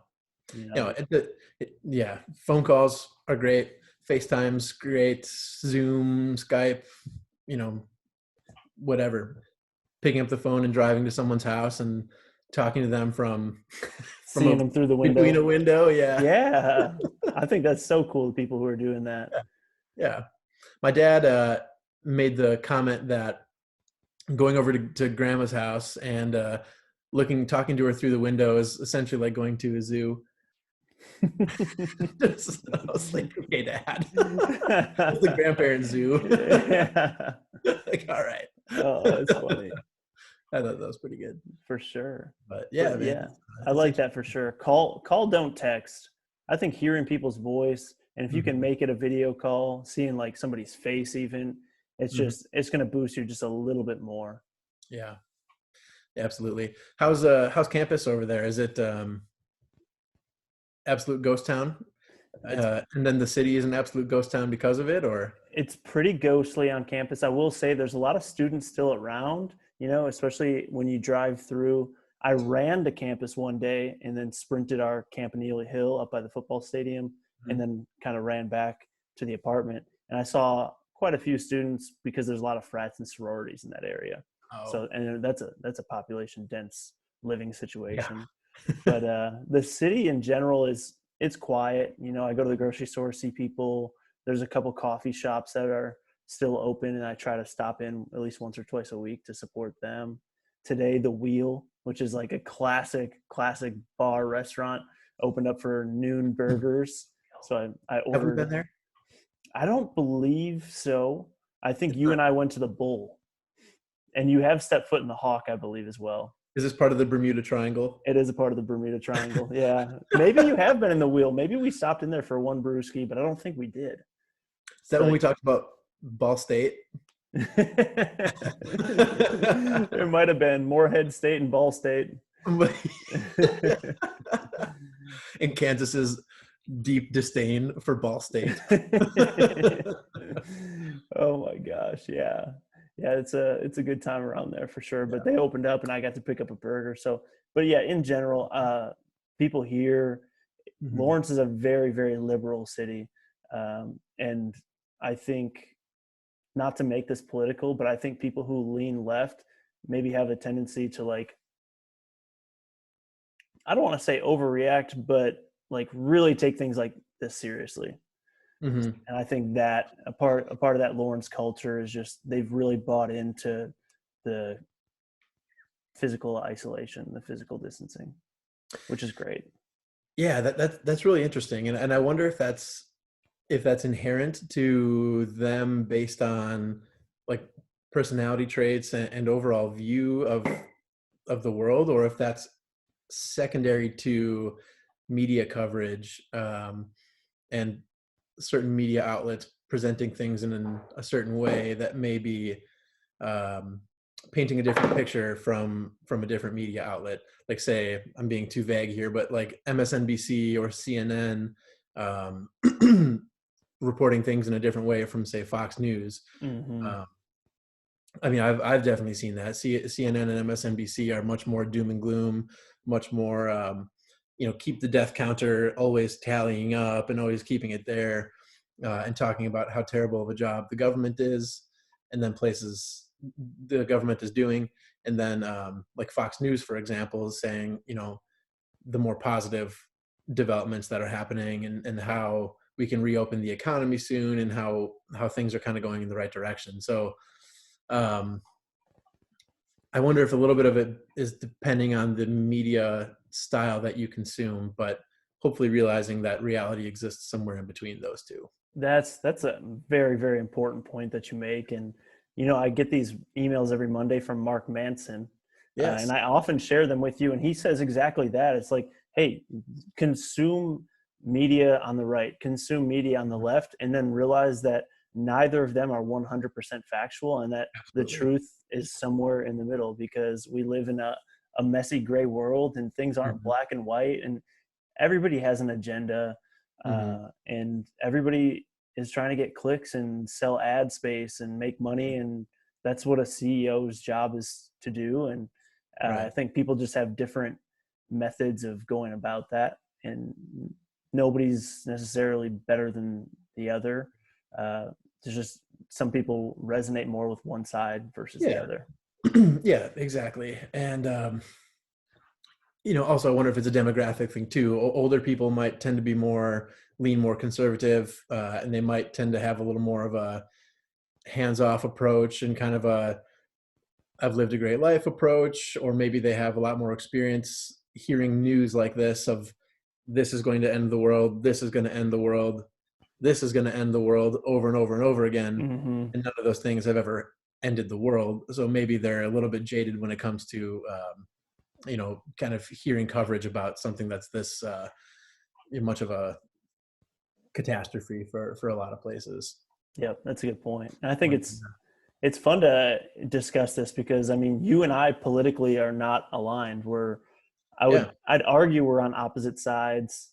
Phone calls are great. FaceTime's great. Zoom, Skype, whatever. Picking up the phone and driving to someone's house and talking to them from seeing them through the window. Between a window, yeah. Yeah. I think that's so cool, the people who are doing that. Yeah. My dad made the comment that going over to grandma's house and talking to her through the window is essentially like going to a zoo. I was like, okay, Dad. It's the grandparent zoo. Yeah. Like, all right. Oh, that's funny. I thought that was pretty good. For sure. But man. Yeah. I like that for sure. Call, don't text. I think hearing people's voice, and if you can make it a video call, seeing like somebody's face even, It's Mhm. just, it's going to boost you just a little bit more. Yeah, absolutely. How's campus over there? Is it absolute ghost town? It's And then the city is an absolute ghost town because of it, or? it's pretty ghostly on campus. I will say there's a lot of students still around, especially when you drive through. I ran to campus one day and then sprinted our Campanile Hill up by the football stadium and Mhm. then kind of ran back to the apartment. And I saw quite a few students because there's a lot of frats and sororities in that area. Oh, So, and that's a population dense living yeah. situation. But the city in general it's quiet. I go to the grocery store, see people. There's a couple coffee shops that are still open, and I try to stop in at least once or twice a week to support them. Today, the Wheel, which is like a classic bar restaurant, opened up for noon burgers. So I Have we been ordered. there? I don't believe so. I think It's you not. and I went to the Bull, and you have stepped foot in the Hawk, I believe, as well. Is this part of the Bermuda Triangle? It is a part of the Bermuda Triangle. Yeah. Maybe you have been in the Wheel. Maybe we stopped in there for one brewski, but I don't think we did. Is that when But we talked about Ball State? there might have been Morehead State and Ball State. And Kansas's deep disdain for Ball State. Oh my gosh. Yeah. Yeah, it's a good time around there for sure. But they opened up and I got to pick up a burger. So, but yeah, in general, people here, Mhm. Lawrence is a very, very liberal city. And I think, not to make this political, but I think people who lean left maybe have a tendency to, like, I don't want to say overreact, but like really take things like this seriously. Mhm. And I think that a part of that Lawrence culture is just they've really bought into the physical isolation, the physical distancing, which is great. Yeah, that's really interesting, and I wonder if that's inherent to them based on like personality traits and overall view of the world, or if that's secondary to media coverage, and certain media outlets presenting things in a certain way that may be um, painting a different picture from a different media outlet. Like, say, I'm being too vague here, but like MSNBC or CNN um, reporting things in a different way from, say, Fox News. Mm-hmm. Um, I mean, I've definitely seen that. CNN and MSNBC are much more doom and gloom, much more, keep the death counter always tallying up and always keeping it there, and talking about how terrible of a job the government is, and then places the government is doing, and then like Fox News, for example, is saying, the more positive developments that are happening, and how we can reopen the economy soon, and how things are kind of going in the right direction. So um, I wonder if a little bit of it is depending on the media style that you consume, but hopefully realizing that reality exists somewhere in between those two. That's a very, very important point that you make. And I get these emails every Monday from Mark Manson, and Yes. I often share them with you. And he says exactly that. It's like, hey, consume media on the right, consume media on the left, and then realize that neither of them are 100% factual, and that the Absolutely. truth is somewhere in the middle, because we live in a messy gray world and things aren't Hmm. black and white, and everybody has an agenda, Hmm. and everybody is trying to get clicks and sell ad space and make money, and that's what a CEO's job is to do. And I Right. think people just have different methods of going about that, and nobody's necessarily better than the other. There's just some people resonate more with one side versus the Yeah. other. Yeah, exactly. And also I wonder if it's a demographic thing too. Older people might tend to be lean more conservative, and they might tend to have a little more of a hands-off approach and kind of a I've lived a great life approach, or maybe they have a lot more experience hearing news like this of this is going to end the world, this is going to end the world, this is going to end the world over and over and over again. Mm-hmm. And none of those things have ever ended the world. So maybe they're a little bit jaded when it comes to, kind of hearing coverage about something that's this much of a catastrophe for a lot of places. Yep, that's a good point. And I think When, it's it's fun to discuss this because I mean, you and I politically are not aligned. Yeah, I'd argue we're on opposite sides,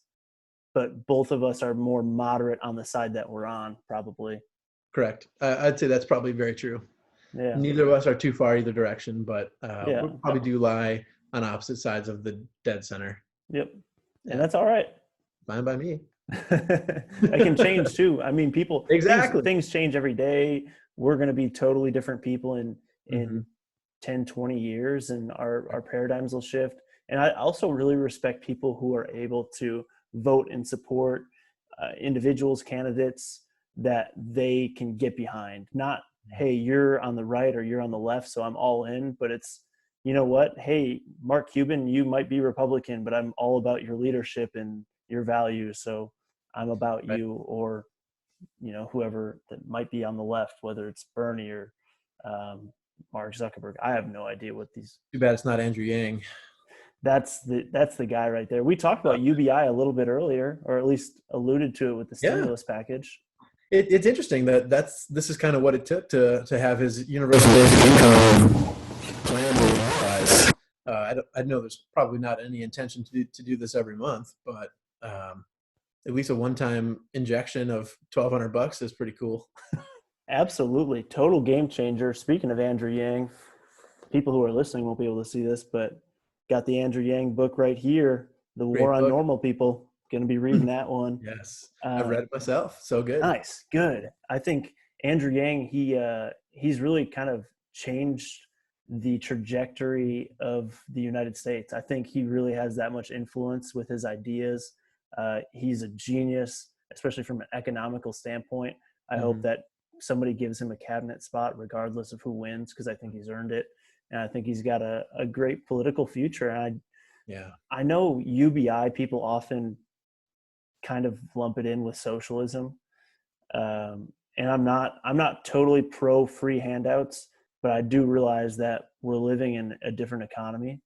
but both of us are more moderate on the side that we're on, probably. correct. I'd say that's probably very true. Yeah. Neither of us are too far either direction, but Yeah. we probably do lie on opposite sides of the dead center. Yep. And Yeah, that's all right. fine by me. That can change too. I mean, Exactly. things change every day. We're going to be totally different people Hmm. in 10, 20 years, and our paradigms will shift. And I also really respect people who are able to vote and support individuals, candidates that they can get behind. Not, hey, you're on the right or you're on the left, so I'm all in, but it's, you know what? Hey, Mark Cuban, you might be Republican, but I'm all about your leadership and your values. So I'm about Right. you, or whoever that might be on the left, whether it's Bernie or Mark Zuckerberg. I have no idea what these. Too bad it's not Andrew Yang. That's the guy right there. We talked about UBI a little bit earlier, or at least alluded to it with the Yeah, stimulus package. it's interesting that this is kind of what it took to have his universal basic income plan realized. I know there's probably not any intention to do this every month, but at least a one-time injection of $1,200 is pretty cool. Absolutely, total game changer. Speaking of Andrew Yang, people who are listening won't be able to see this, but got the Andrew Yang book right here, The War Great on book. Normal People. Going to be reading that one. Yes, I've Uh, read it myself. So good. Nice, good. I think Andrew Yang, he's really kind of changed the trajectory of the United States. I think he really has that much influence with his ideas. He's a genius, especially from an economical standpoint. I hope Hmm. that somebody gives him a cabinet spot, regardless of who wins, because I think he's earned it, and I think he's got a great political future. And Yeah. I know UBI people often kind of lump it in with socialism, and I'm not totally pro free handouts, but I do realize that we're living in a different economy.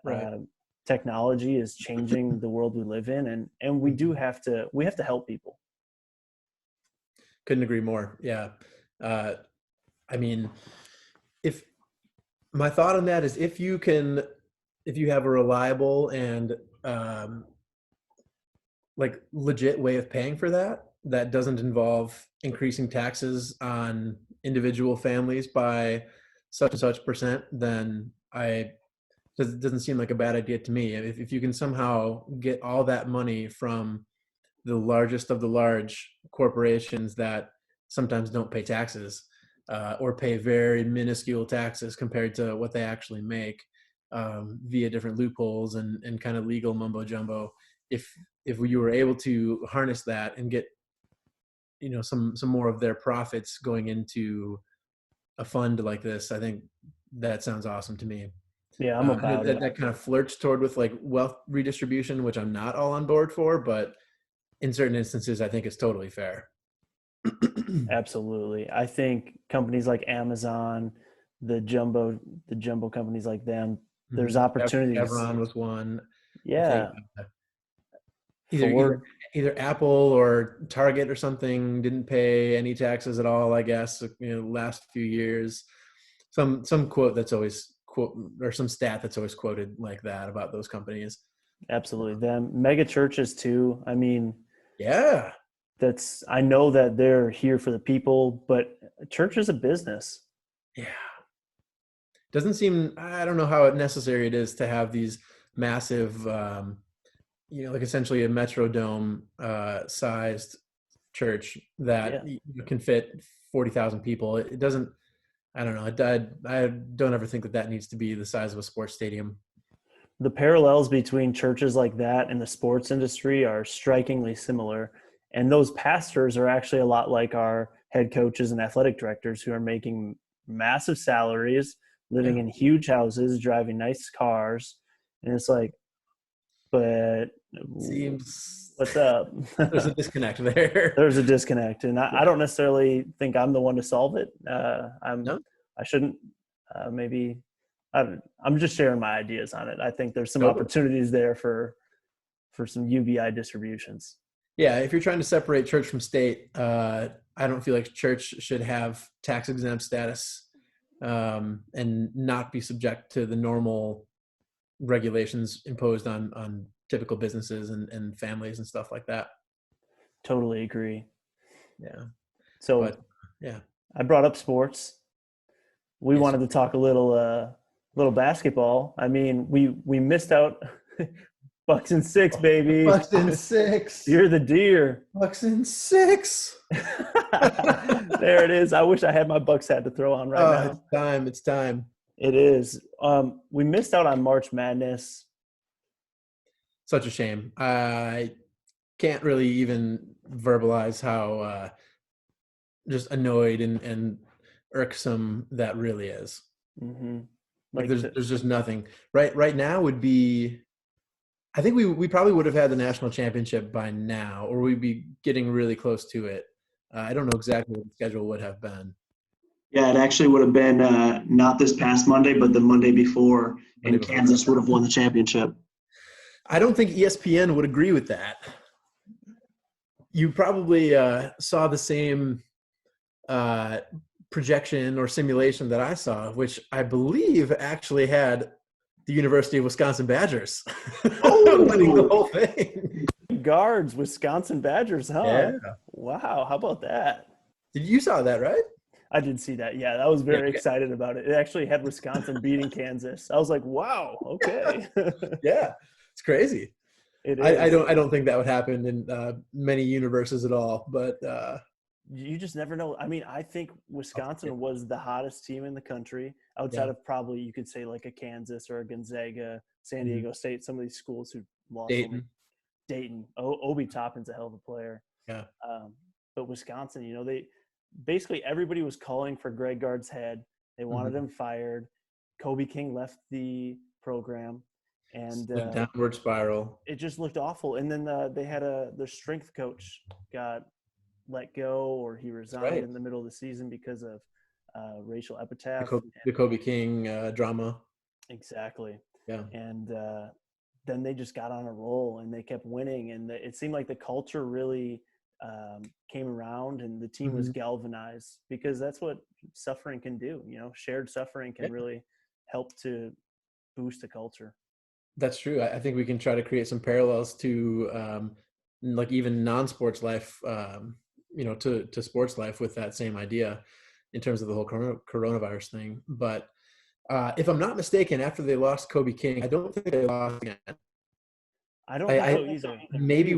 Right. Uh, Technology is changing the world we live in, and Mhm. we have to help people. Couldn't agree more. Yeah. Uh, I mean, if my thought on that is if you have a reliable and um, like legit way of paying for that, that doesn't involve increasing taxes on individual families by such and such percent, then it doesn't seem like a bad idea to me. If you can somehow get all that money from the largest of the large corporations that sometimes don't pay taxes or pay very minuscule taxes compared to what they actually make via different loopholes and kind of legal mumbo jumbo. If you were able to harness that and get some more of their profits going into a fund like this, I think that sounds awesome to me. Yeah, I'm about That, it. that kind of flirts toward with like wealth redistribution, which I'm not all on board for, but in certain instances, I think it's totally fair. Absolutely. I think companies like Amazon, the jumbo the jumbo companies like them, there's opportunities. Chevron was one. I think Yeah, uh, either either Ford. either Apple or Target or something didn't pay any taxes at all. I guess last few years. Some quote that's always quote or some stat that's always quoted like that about those companies. Absolutely. Them mega churches too. I mean, Yeah, I know that they're here for the people, but church is a business. yeah. Doesn't seem. I don't know how necessary it is to have these massive like essentially a Metrodome sized church that Yeah. can fit 40,000 people. It doesn't. I don't know. I don't ever think that needs to be the size of a sports stadium. The parallels between churches like that and the sports industry are strikingly similar. And those pastors are actually a lot like our head coaches and athletic directors who are making massive salaries, living Yeah, in huge houses, driving nice cars. And it's like, but seems what's up? there's a disconnect there. There's a disconnect, and I Yeah. don't necessarily think I'm the one to solve it. No. I shouldn't. Maybe I'm just sharing my ideas on it. I think there's some Totally. opportunities there for some UBI distributions. Yeah, if you're trying to separate church from state, I don't feel like church should have tax exempt status and not be subject to the normal regulations imposed on typical businesses and families and stuff like that. Totally agree. Yeah. So But yeah. I brought up sports. We Yes. wanted to talk a little basketball. I mean, we missed out. Bucks and six, baby. Bucks in 6. You're the deer. Bucks in 6. There it is. I wish I had my Bucks hat to throw on right now. It's time. It's time. It is. We missed out on March Madness. Such a shame. I can't really even verbalize how just annoyed and irksome that really is. Mm-hmm. Like there's just nothing. Right now would be, I think we probably would have had the national championship by now, or we'd be getting really close to it. I don't know exactly what the schedule would have been. Yeah, it actually would have been not this past Monday, but the Monday before, and Kansas would have won the championship. I don't think ESPN would agree with that. You probably saw the same projection or simulation that I saw, which I believe actually had the University of Wisconsin Badgers winning the whole thing. Guards, Wisconsin Badgers, huh? Yeah. Wow, how about that? You saw that, right? I did see that. Yeah, I was very excited about it. It actually had Wisconsin beating Kansas. I was like, wow, okay. Yeah, it's crazy. It is. I don't think that would happen in many universes at all, but you just never know. I mean, I think Wisconsin was the hottest team in the country outside of probably, you could say, like a Kansas or a Gonzaga, San Diego State, some of these schools who lost. Dayton. Obi Toppin's a hell of a player. Yeah. But Wisconsin, they basically everybody was calling for Greg Gard's head. They wanted him fired. Kobe King left the program, and downward spiral. It just looked awful. And then they had their strength coach got let go, or he resigned in the middle of the season because of racial epitaph. The Kobe King drama. Exactly. Yeah. And then they just got on a roll, and they kept winning, and it seemed like the culture really came around, and the team was galvanized, because that's what suffering can do. Shared suffering can really help to boost a culture. That's true. I think we can try to create some parallels to like even non-sports life, to sports life with that same idea in terms of the whole coronavirus thing. But if I'm not mistaken, after they lost Kobe King, I don't think they lost again. I don't think so either. Maybe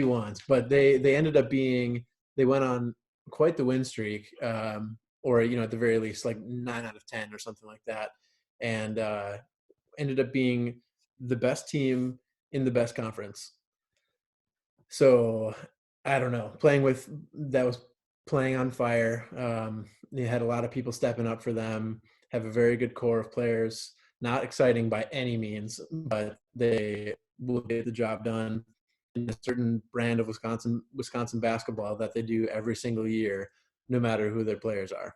once, but they ended up they went on quite the win streak, or at the very least like 9 out of 10 or something like that, and ended up being the best team in the best conference. So I don't know, that was playing on fire. They had a lot of people stepping up for them, have a very good core of players, not exciting by any means, but they will get the job done in a certain brand of Wisconsin basketball that they do every single year, no matter who their players are.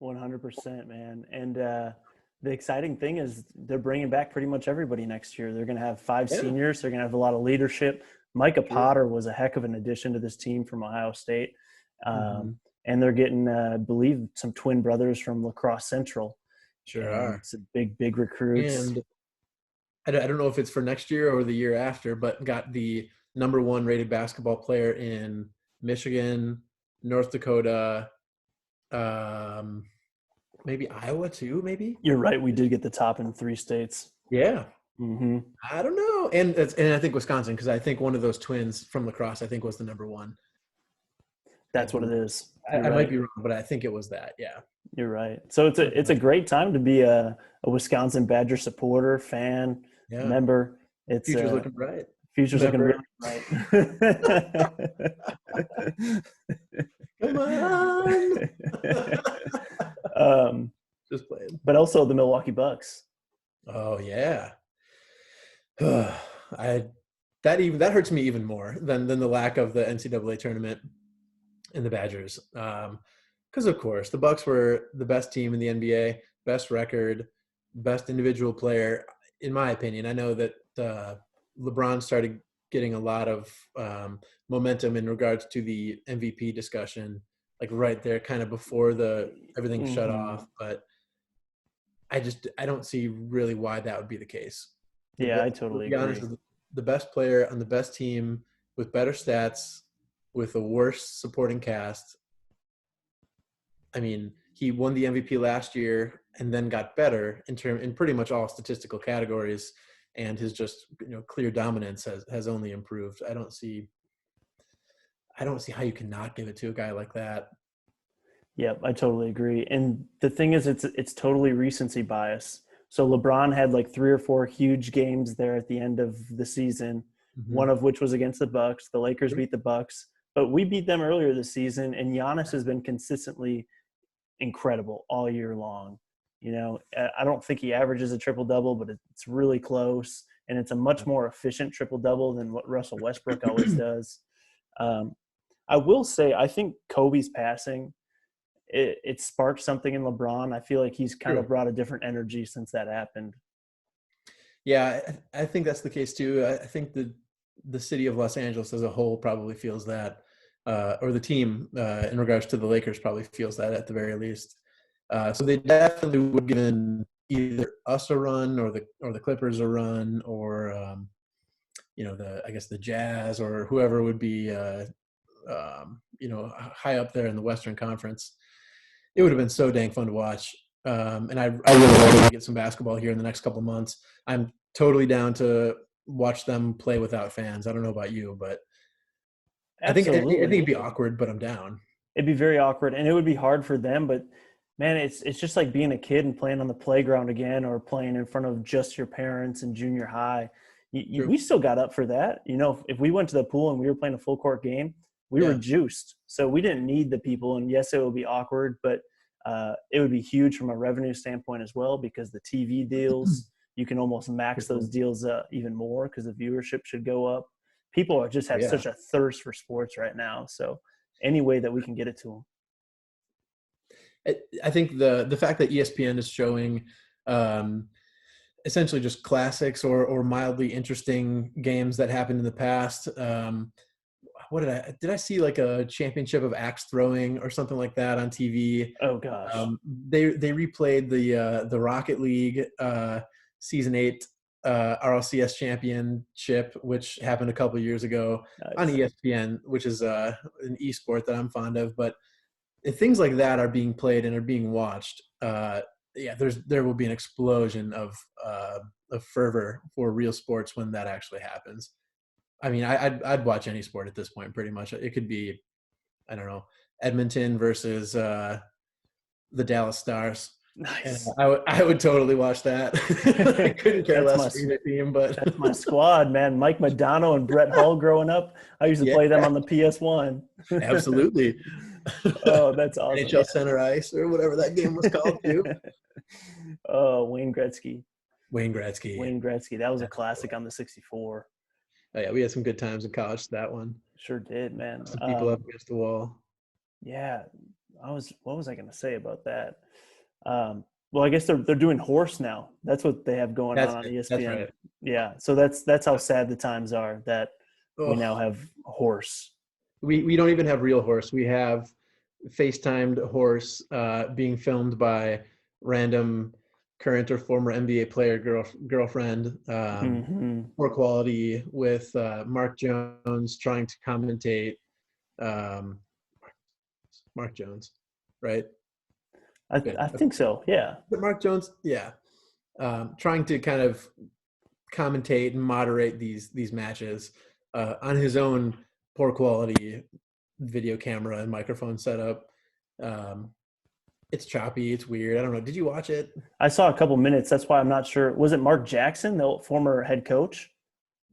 100%, man. And the exciting thing is they're bringing back pretty much everybody next year. They're going to have 5 seniors. They're going to have a lot of leadership. Micah Potter was a heck of an addition to this team from Ohio State. And they're getting, I believe, some twin brothers from La Crosse Central. Sure are. It's a big recruits. And I don't know if it's for next year or the year after, but got the number 1 rated basketball player in Michigan, North Dakota, maybe Iowa too, maybe? You're right. We did get the top in 3 states. Yeah. Mm-hmm. I don't know. And I think Wisconsin, because I think one of those twins from La Crosse, I think, was the number 1. That's what it is. I might be wrong, but I think it was that. Yeah. You're right. So it's a great time to be a Wisconsin Badger supporter, fan, member. Future's looking bright. Future's looking really bright. Come on. Just playing. But also the Milwaukee Bucks. Oh yeah. That hurts me even more than the lack of the NCAA tournament and the Badgers. Because of course the Bucks were the best team in the NBA, best record, best individual player, in my opinion. I know that LeBron started getting a lot of momentum in regards to the MVP discussion like right there, kind of before everything shut Mhm. off. But I don't see really why that would be the case. Yeah, I To totally be honest, agree. the best player on the best team with better stats, with a worse supporting cast. I mean, he won the MVP last year and then got better in pretty much all statistical categories, and his just clear dominance has only improved. I don't see how you cannot give it to a guy like that. Yep, I totally agree. And the thing is, it's totally recency bias. So LeBron had like 3 or 4 huge games there at the end of the season, one Mm-hmm. of which was against the Bucks. The Lakers beat the Bucks, but we beat them earlier this season. And Giannis has been consistently incredible all year long. I don't think he averages a triple double, but it's really close, and it's a much more efficient triple double than what Russell Westbrook always does. Um, I will say, I think Kobe's passing it sparked something in LeBron. I feel like he's kind of True. brought a different energy since that happened. Yeah, I think that's the case too. I think the city of Los Angeles as a whole probably feels that, or the team in regards to the Lakers probably feels that at the very least. So they definitely would give in either us a run or the Clippers a run, or I guess the Jazz or whoever would be high up there in the Western Conference. It would have been so dang fun to watch. And I really hope we get some basketball here in the next couple of months. I'm totally down to watch them play without fans. I don't know about you, but I think Absolutely. it'd be awkward, but I'm down. It'd be very awkward, and it would be hard for them. But man, it's just like being a kid and playing on the playground again, or playing in front of just your parents in junior high. True. We still got up for that. If we went to the pool and we were playing a full court game, we were Yeah. juiced, so we didn't need the people. And yes, it would be awkward, but it would be huge from a revenue standpoint as well, because the TV deals, you can almost max those deals even more because the viewership should go up. People are just Oh, have yeah. such a thirst for sports right now, so any way that we can get it to them. I think the fact that ESPN is showing essentially just classics or mildly interesting games that happened in the past. What did I see like a championship of axe throwing or something like that on TV? Oh gosh. They replayed the Rocket League season 8 RLCS championship, which happened a couple years ago on Nice. ESPN, which is an esport that I'm fond of. But if things like that are being played and are being watched, there will be an explosion of fervor for real sports when that actually happens. I mean, I'd watch any sport at this point, pretty much. It could be, I don't know, Edmonton versus the Dallas Stars. Nice. I would totally watch that. I couldn't care less for either team, but that's my squad, man. Mike Modano and Brett Hull growing up. I used to play them on the PS1. Absolutely. Oh, that's awesome. NHL Center Ice or whatever that game was called too. Oh, Wayne Gretzky. Wayne Gretzky. That was a classic on the 64. Oh, yeah, we had some good times in college. That one. Sure did, man. Some people up against the wall. Yeah, what was I going to say about that? Well, I guess they're doing horse now. That's what they have going on ESPN. That's right. Yeah, so that's how sad the times are that we now have horse. We don't even have real horse. We have FaceTimed horse being filmed by random current or former NBA player girlfriend. Poor quality with Mark Jones trying to commentate. Mark Jones, right? I think so. Yeah. But Mark Jones, yeah, trying to kind of commentate and moderate these matches on his own poor quality video camera and microphone setup. It's choppy. It's weird. I don't know. Did you watch it? I saw a couple minutes. That's why I'm not sure. Was it Mark Jackson, the former head coach?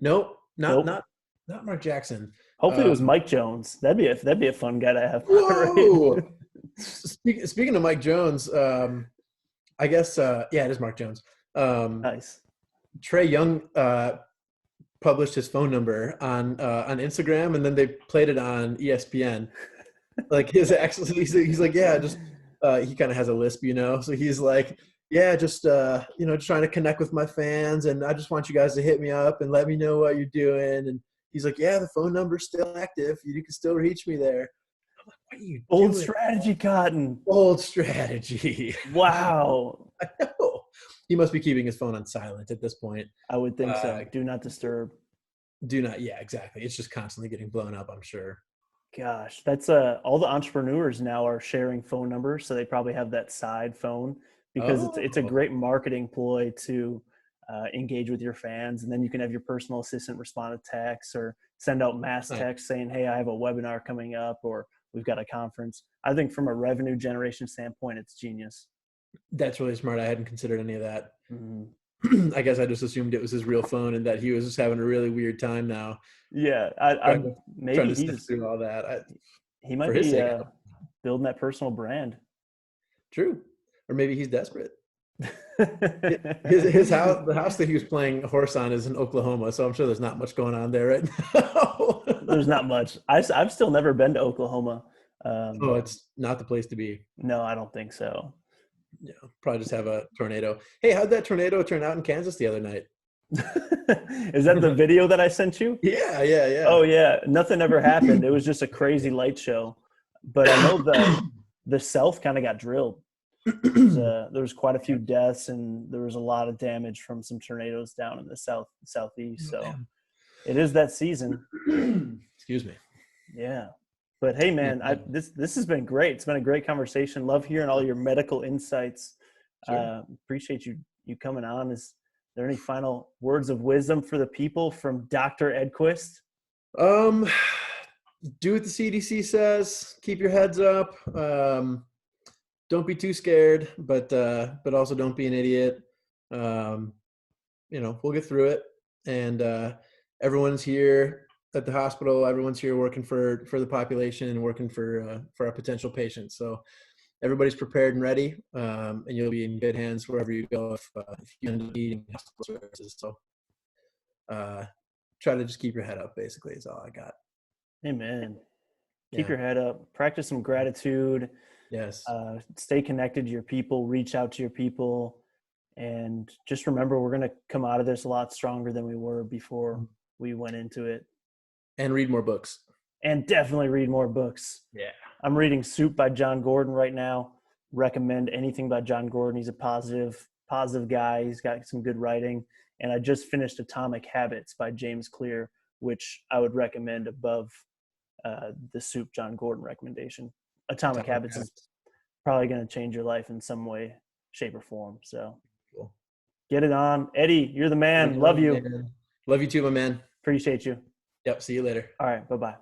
Nope. Not Mark Jackson. Hopefully it was Mike Jones. That'd be a fun guy to have. Whoa. Speaking of Mike Jones, I guess it is Mark Jones. Nice. Trae Young published his phone number on Instagram, and then they played it on ESPN. Like he's like, yeah, just he kind of has a lisp, so he's like, yeah, just trying to connect with my fans, and I just want you guys to hit me up and let me know what you're doing. And he's like, yeah, the phone number's still active. You can still reach me there. What are you Bold doing? strategy, Cotton. Bold strategy. Wow. I know. He must be keeping his phone on silent at this point. I would think so. Do not disturb. Do not. Yeah, exactly. It's just constantly getting blown up, I'm sure. Gosh, that's all the entrepreneurs now are sharing phone numbers, so they probably have that side phone because it's a Oh. great marketing ploy to engage with your fans, and then you can have your personal assistant respond to texts or send out mass Nice. texts saying, "Hey, I have a webinar coming up," or "We've got a conference." I think from a revenue generation standpoint, it's genius. That's really smart. I hadn't considered any of that. Mhm. I guess I just assumed it was his real phone and that he was just having a really weird time now. Yeah, Trying to maybe sift through all that. he might For his be sake, building that personal brand. true. Or maybe he's desperate. His house, the house that he was playing horse on, is in Oklahoma, so I'm sure there's not much going on there right now. There's not much. I've still never been to Oklahoma. Oh, it's not the place to be. No, I don't think so. Yeah, probably just have a tornado. Hey, how'd that tornado turn out in Kansas the other night? Is that the video that I sent you? Yeah. Oh yeah, nothing ever happened. It was just a crazy light show. But I know the South kind of got drilled. There was quite a few deaths, and there was a lot of damage from some tornadoes down in the southeast. So it is that season. Excuse me. Yeah. But hey, man, this has been great. It's been a great conversation. Love hearing all your medical insights. Sure. Appreciate you coming on. Is there any final words of wisdom for the people from Dr. Edquist? Do what the CDC says. Keep your heads up. Don't be too scared, but also don't be an idiot. We'll get through it. And everyone's here at the hospital. Everyone's here working for the population and working for our potential patients. So everybody's prepared and ready, and you'll be in good hands wherever you go if you end up needing hospital services. So try to just keep your head up, basically, is all I got. Amen. Keep your head up. Practice some gratitude. Yes. Stay connected to your people. Reach out to your people. And just remember, we're going to come out of this a lot stronger than we were before we went into it. And read more books. And definitely read more books. Yeah. I'm reading Soup by John Gordon right now. Recommend anything by John Gordon. He's a positive guy. He's got some good writing. And I just finished Atomic Habits by James Clear, which I would recommend above the Soup John Gordon recommendation. Atomic Habits is probably going to change your life in some way, shape, or form. So cool. Get it on. Eddie, you're the man. Love you. Man. Love you too, my man. Appreciate you. Yep. See you later. All right. Bye-bye.